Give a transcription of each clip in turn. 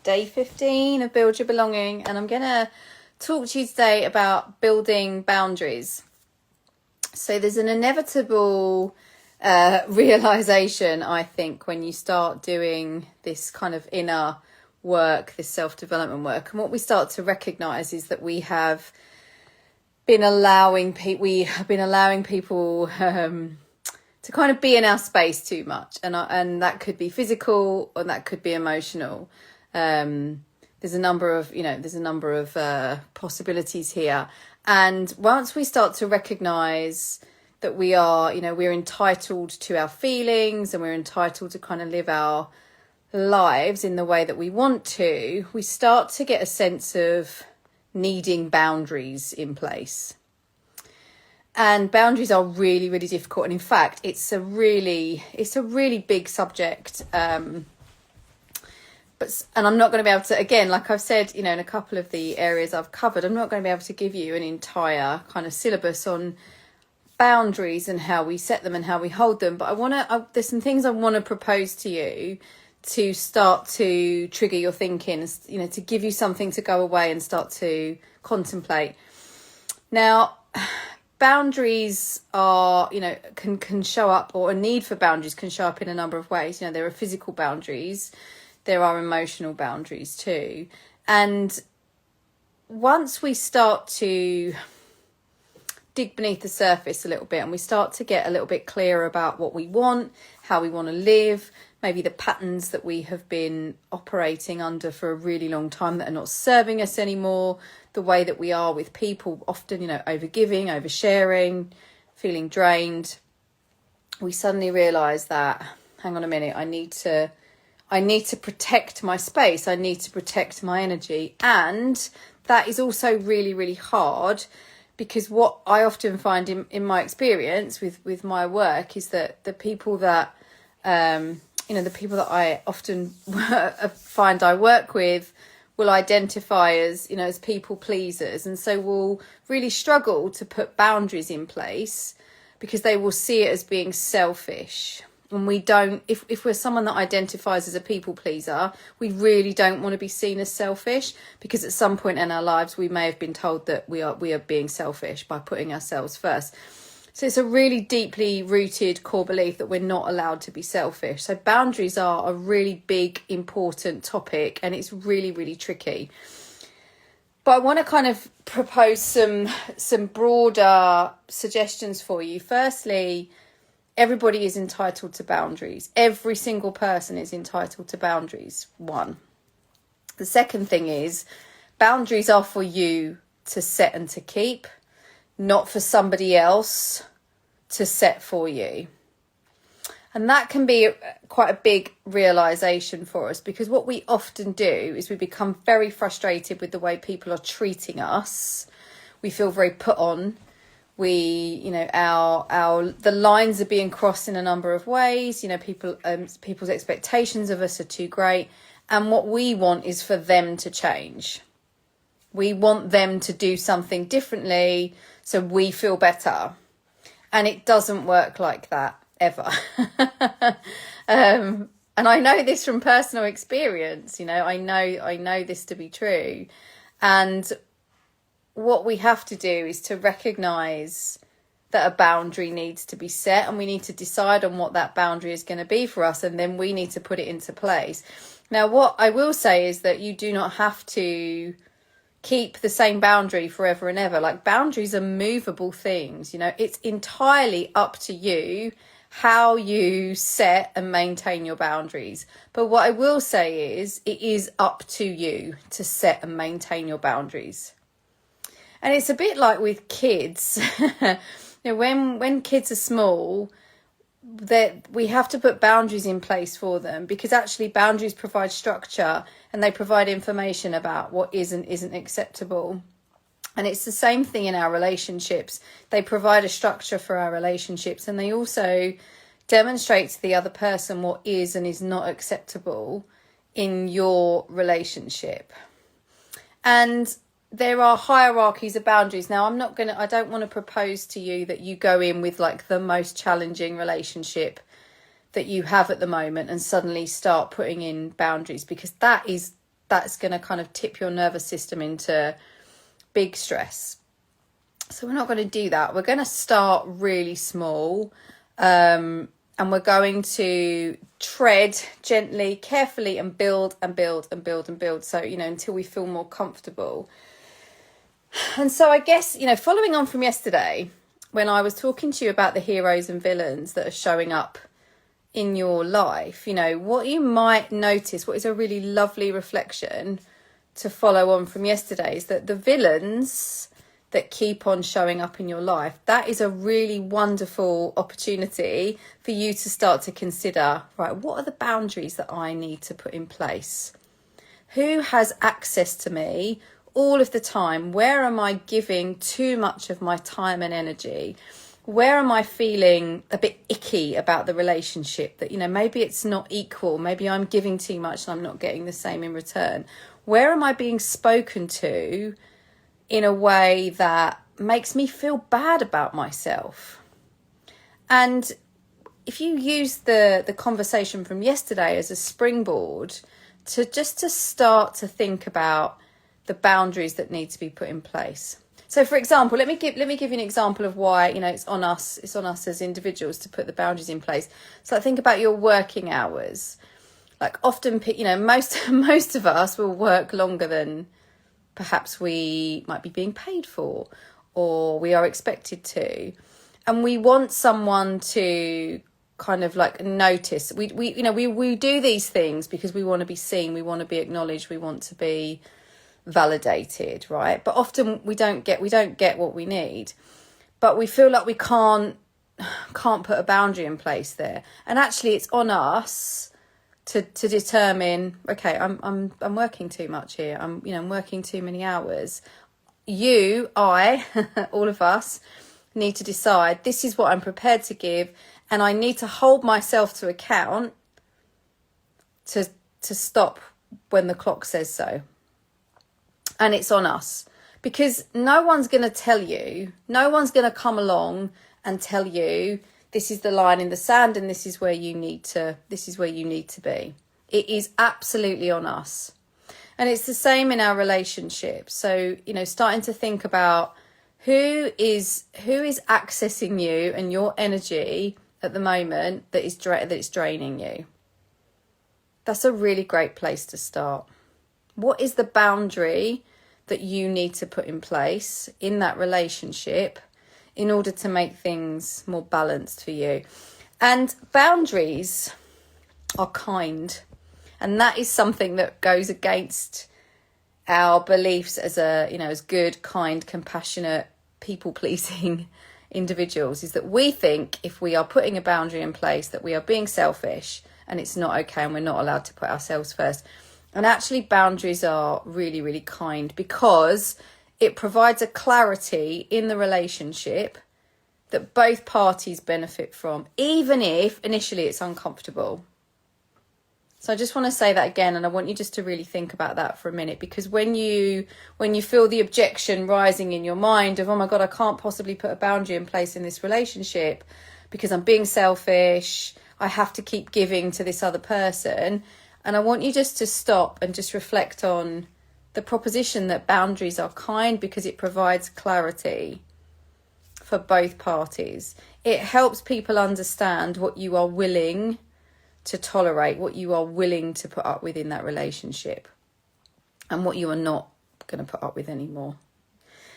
day 15 of Build Your Belonging, and I'm going to talk to you today about building boundaries. So there's an inevitable realization, I think, when you start doing this kind of inner work, this self-development work, and what we start to recognize is that we have been allowing people to kind of be in our space too much, and that could be physical or that could be emotional. There's a number of possibilities here, and once we start to recognize that we're entitled to our feelings and we're entitled to kind of live our lives in the way that we want to, we start to get a sense of needing boundaries in place. And boundaries are really, really difficult. And in fact, it's a really big subject. And I'm not going to be able to, again, like I've said, in a couple of the areas I've covered, I'm not going to be able to give you an entire kind of syllabus on boundaries and how we set them and how we hold them. But there's some things I want to propose to you to start to trigger your thinking, to give you something to go away and start to contemplate. Now, boundaries are, can show up, or a need for boundaries can show up in a number of ways. There are physical boundaries, there are emotional boundaries too. And once we start to dig beneath the surface a little bit and we start to get a little bit clearer about what we want, how we want to live, maybe the patterns that we have been operating under for a really long time that are not serving us anymore, the way that we are with people, often, overgiving, oversharing, feeling drained, we suddenly realise that, hang on a minute, I need to protect my space, I need to protect my energy. And that is also really, really hard, because what I often find in my experience with my work is that the people that the people that I often find I work with will identify as people pleasers, and so will really struggle to put boundaries in place because they will see it as being selfish. And we don't, if we're someone that identifies as a people pleaser, we really don't want to be seen as selfish, because at some point in our lives we may have been told that we are being selfish by putting ourselves first. So it's a really deeply rooted core belief that we're not allowed to be selfish. So boundaries are a really big, important topic, and it's really, really tricky. But I want to kind of propose some broader suggestions for you. Firstly, everybody is entitled to boundaries. Every single person is entitled to boundaries. One. The second thing is, boundaries are for you to set and to keep, not for somebody else to set for you. And that can be quite a big realization for us, because what we often do is we become very frustrated with the way people are treating us. We feel very put on. The lines are being crossed in a number of ways. People's expectations of us are too great. And what we want is for them to change. We want them to do something differently so we feel better. And it doesn't work like that, ever. And I know this from personal experience. I know this to be true. And what we have to do is to recognise that a boundary needs to be set, and we need to decide on what that boundary is going to be for us, and then we need to put it into place. Now, what I will say is that you do not have to keep the same boundary forever and ever. Like, boundaries are movable things. It's entirely up to you how you set and maintain your boundaries. But what I will say is, it is up to you to set and maintain your boundaries. And it's a bit like with kids. When kids are small, that we have to put boundaries in place for them, because actually boundaries provide structure and they provide information about what is and isn't acceptable. And it's the same thing in our relationships. They provide a structure for our relationships, and they also demonstrate to the other person what is and is not acceptable in your relationship. And there are hierarchies of boundaries. Now, I don't want to propose to you that you go in with like the most challenging relationship that you have at the moment and suddenly start putting in boundaries, because that is that's going to kind of tip your nervous system into big stress. So we're not going to do that. We're going to start really small, and we're going to tread gently, carefully, and build and build and build and build. So, until we feel more comfortable. And so I guess, following on from yesterday, when I was talking to you about the heroes and villains that are showing up in your life, what you might notice, what is a really lovely reflection to follow on from yesterday, is that the villains that keep on showing up in your life, that is a really wonderful opportunity for you to start to consider, right, what are the boundaries that I need to put in place? Who has access to me all of the time? Where am I giving too much of my time and energy? Where am I feeling a bit icky about the relationship, that, maybe it's not equal, maybe I'm giving too much and I'm not getting the same in return? Where am I being spoken to in a way that makes me feel bad about myself? And if you use the conversation from yesterday as a springboard to start to think about the boundaries that need to be put in place. So, for example, let me give you an example of why, it's on us as individuals to put the boundaries in place. So think about your working hours. Like often, most of us will work longer than perhaps we might be being paid for, or we are expected to. And we want someone to kind of like notice. We do these things because we want to be seen, we want to be acknowledged, we want to be validated, right? But often we don't get what we need, but we feel like we can't put a boundary in place there. And actually it's on us to determine, okay, I'm working too much here, I'm working too many hours. I all of us need to decide, this is what I'm prepared to give, and I need to hold myself to account to stop when the clock says so. And it's on us, because no one's going to tell you, no one's going to come along and tell you, this is the line in the sand and this is where you need to be. It is absolutely on us. And it's the same in our relationships. So, starting to think about who is accessing you and your energy at the moment that it's draining you. That's a really great place to start. What is the boundary that you need to put in place in that relationship in order to make things more balanced for you? And boundaries are kind. And that is something that goes against our beliefs as good, kind, compassionate, people-pleasing individuals, is that we think if we are putting a boundary in place that we are being selfish and it's not okay and we're not allowed to put ourselves first. And actually boundaries are really, really kind, because it provides a clarity in the relationship that both parties benefit from, even if initially it's uncomfortable. So I just want to say that again, and I want you just to really think about that for a minute, because when you feel the objection rising in your mind of, oh my God, I can't possibly put a boundary in place in this relationship because I'm being selfish, I have to keep giving to this other person. And I want you just to stop and just reflect on the proposition that boundaries are kind, because it provides clarity for both parties. It helps people understand what you are willing to tolerate, what you are willing to put up with in that relationship, and what you are not going to put up with anymore.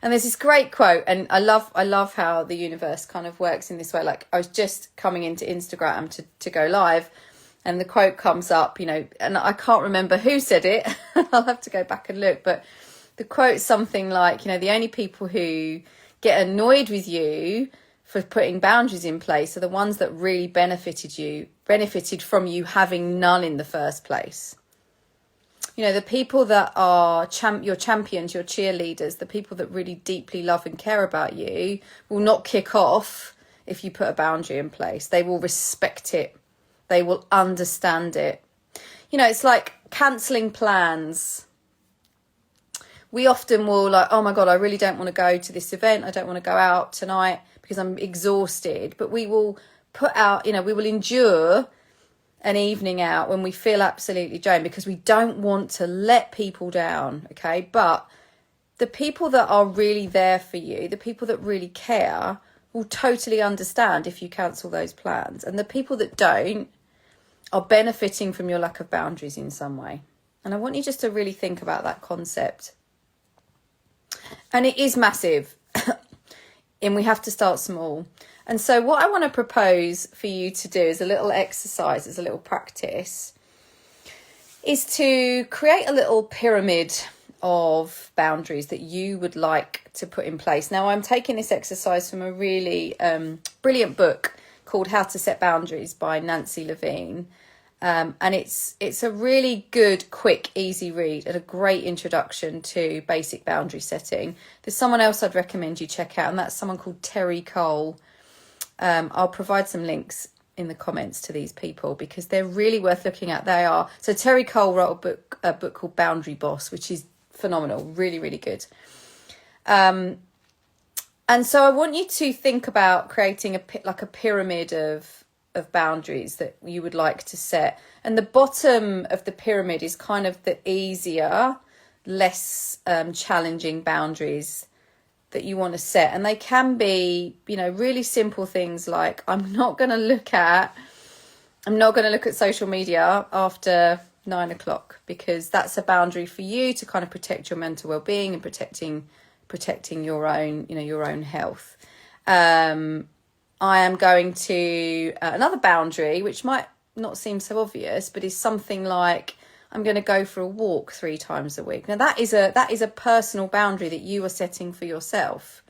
And there's this great quote, and I love how the universe kind of works in this way. Like, I was just coming into Instagram to go live, and the quote comes up, and I can't remember who said it. I'll have to go back and look. But the quote's something like, the only people who get annoyed with you for putting boundaries in place are the ones that really benefited from you having none in the first place. The people that are your champions, your cheerleaders, the people that really deeply love and care about you will not kick off if you put a boundary in place. They will respect it. They will understand it. It's like cancelling plans. We often will like, oh my God, I really don't want to go to this event. I don't want to go out tonight because I'm exhausted. But we will we will endure an evening out when we feel absolutely drained, because we don't want to let people down, okay? But the people that are really there for you, the people that really care, will totally understand if you cancel those plans. And the people that don't are benefiting from your lack of boundaries in some way. And I want you just to really think about that concept. And it is massive, and we have to start small. And so what I want to propose for you to do as a little exercise, as a little practice, is to create a little pyramid of boundaries that you would like to put in place. Now, I'm taking this exercise from a really brilliant book called How to Set Boundaries by Nancy Levine. And it's a really good, quick, easy read and a great introduction to basic boundary setting. There's someone else I'd recommend you check out, and that's someone called Terry Cole. I'll provide some links in the comments to these people because they're really worth looking at. They are. So Terry Cole wrote a book called Boundary Boss, which is phenomenal, really, really good. And so I want you to think about creating a pyramid of boundaries that you would like to set. And the bottom of the pyramid is kind of the easier, less challenging boundaries that you want to set. And they can be, really simple things like, I'm not going to look at social media after 9 o'clock, because that's a boundary for you to kind of protect your mental well-being and protecting your own health. I am going to another boundary, which might not seem so obvious, but is something like, I'm going to go for a walk 3 times a week. Now that is a personal boundary that you are setting for yourself,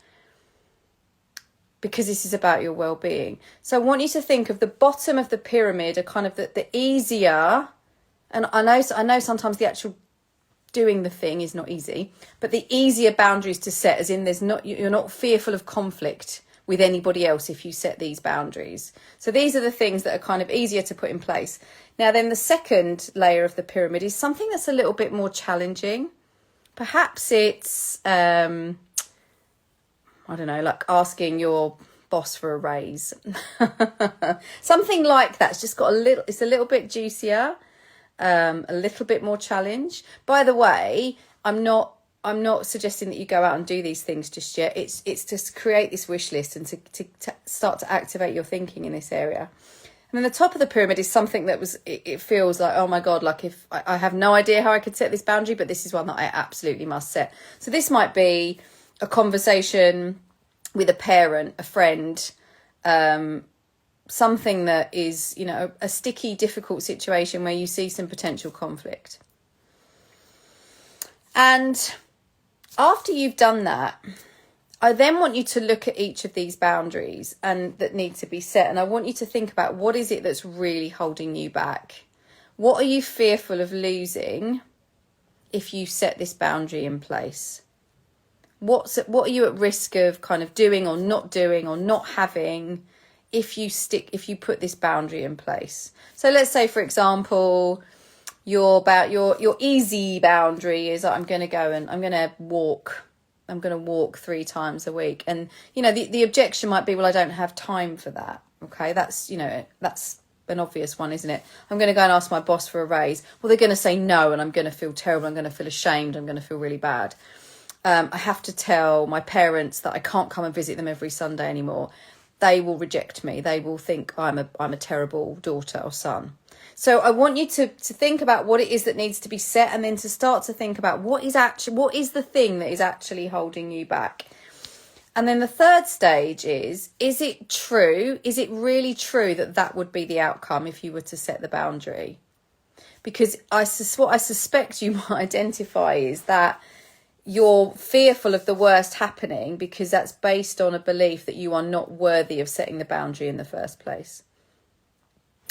because this is about your well-being. So I want you to think of the bottom of the pyramid are kind of the easier, and I know sometimes the actual doing the thing is not easy, but the easier boundaries to set, as in you're not fearful of conflict with anybody else if you set these boundaries. So these are the things that are kind of easier to put in place. Now then, the second layer of the pyramid is something that's a little bit more challenging. Perhaps it's I don't know, like asking your boss for a raise. Something like that. It's just got it's a little bit juicier, a little bit more challenge. By the way, I'm not suggesting that you go out and do these things just yet. It's just create this wish list and to start to activate your thinking in this area. And then the top of the pyramid is something that it feels like, oh my God, like if I have no idea how I could set this boundary, but this is one that I absolutely must set. So this might be a conversation with a parent, a friend, something that is, a sticky, difficult situation where you see some potential conflict. And after you've done that, I then want you to look at each of these boundaries and that need to be set. And I want you to think about, what is it that's really holding you back? What are you fearful of losing if you set this boundary in place? What are you at risk of kind of doing or not having if you put this boundary in place? So let's say, for example, your easy boundary is, I'm going to go and I'm going to walk 3 times a week. And, the objection might be, well, I don't have time for that. Okay, that's an obvious one, isn't it? I'm going to go and ask my boss for a raise. Well, they're going to say no, and I'm going to feel terrible. I'm going to feel ashamed. I'm going to feel really bad. I have to tell my parents that I can't come and visit them every Sunday anymore. They will reject me. They will think I'm a terrible daughter or son. So I want you to think about what it is that needs to be set, and then to start to think about what is the thing that is actually holding you back. And then the third stage is it true? Is it really true that would be the outcome if you were to set the boundary? Because what I suspect you might identify is that you're fearful of the worst happening because that's based on a belief that you are not worthy of setting the boundary in the first place.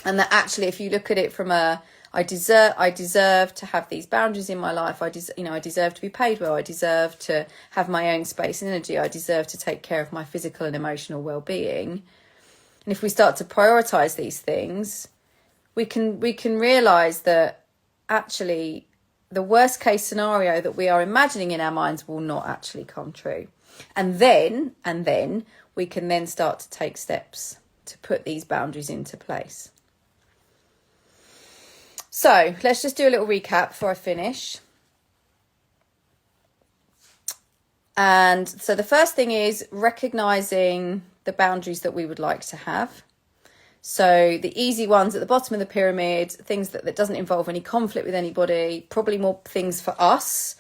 And that actually, if you look at it from I deserve to have these boundaries in my life. I deserve to be paid well. I deserve to have my own space and energy. I deserve to take care of my physical and emotional well-being. And if we start to prioritize these things, we can realize that actually the worst case scenario that we are imagining in our minds will not actually come true. And then we can then start to take steps to put these boundaries into place. So let's just do a little recap before I finish. And so the first thing is recognizing the boundaries that we would like to have. So the easy ones at the bottom of the pyramid, things that doesn't involve any conflict with anybody, probably more things for us.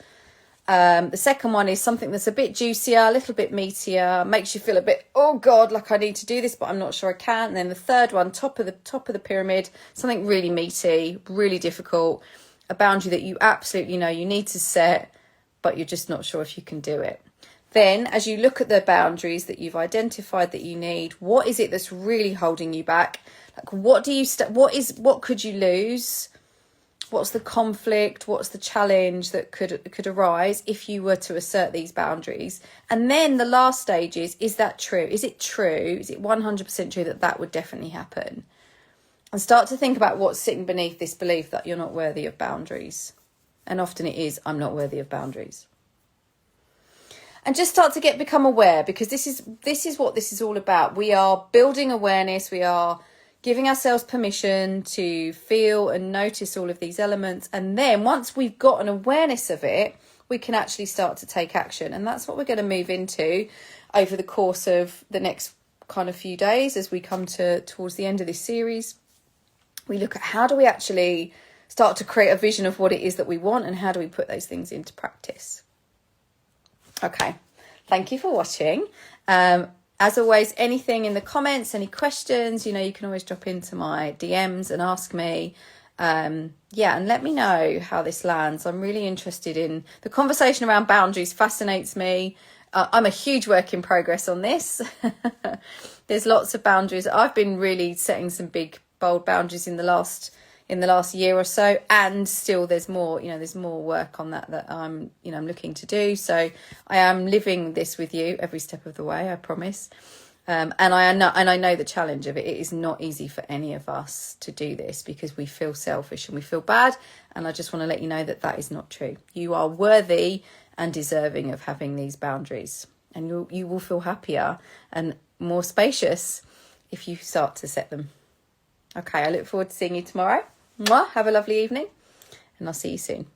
The second one is something that's a bit juicier, a little bit meatier, makes you feel a bit, oh God, like I need to do this, but I'm not sure I can. And then the third one, top of the pyramid, something really meaty, really difficult, a boundary that you absolutely know you need to set, but you're just not sure if you can do it. Then as you look at the boundaries that you've identified that you need, what is it that's really holding you back? Like what could you lose? What's the conflict? What's the challenge that could arise if you were to assert these boundaries? And then the last stage is that true? Is it true? Is it 100% true that would definitely happen? And start to think about what's sitting beneath this belief that you're not worthy of boundaries. And often it is, I'm not worthy of boundaries. And just start to become aware, because this is what this is all about. We are building awareness. We are giving ourselves permission to feel and notice all of these elements. And then once we've got an awareness of it, we can actually start to take action. And that's what we're going to move into over the course of the next kind of few days as we come towards the end of this series. We look at how do we actually start to create a vision of what it is that we want, and how do we put those things into practice. Okay, thank you for watching. As always, anything in the comments, any questions, you can always drop into my DMs and ask me. And let me know how this lands. I'm really interested in the conversation around boundaries. Fascinates me. I'm a huge work in progress on this. There's lots of boundaries. I've been really setting some big, bold boundaries in the last year or so, and still there's more work on that I'm looking to do. So I am living this with you every step of the way, I promise. And I know the challenge of it. It is not easy for any of us to do this because we feel selfish and we feel bad. And I just want to let you know that is not true. You are worthy and deserving of having these boundaries, and you will feel happier and more spacious if you start to set them. Okay, I look forward to seeing you tomorrow. Mwah, have a lovely evening, and I'll see you soon.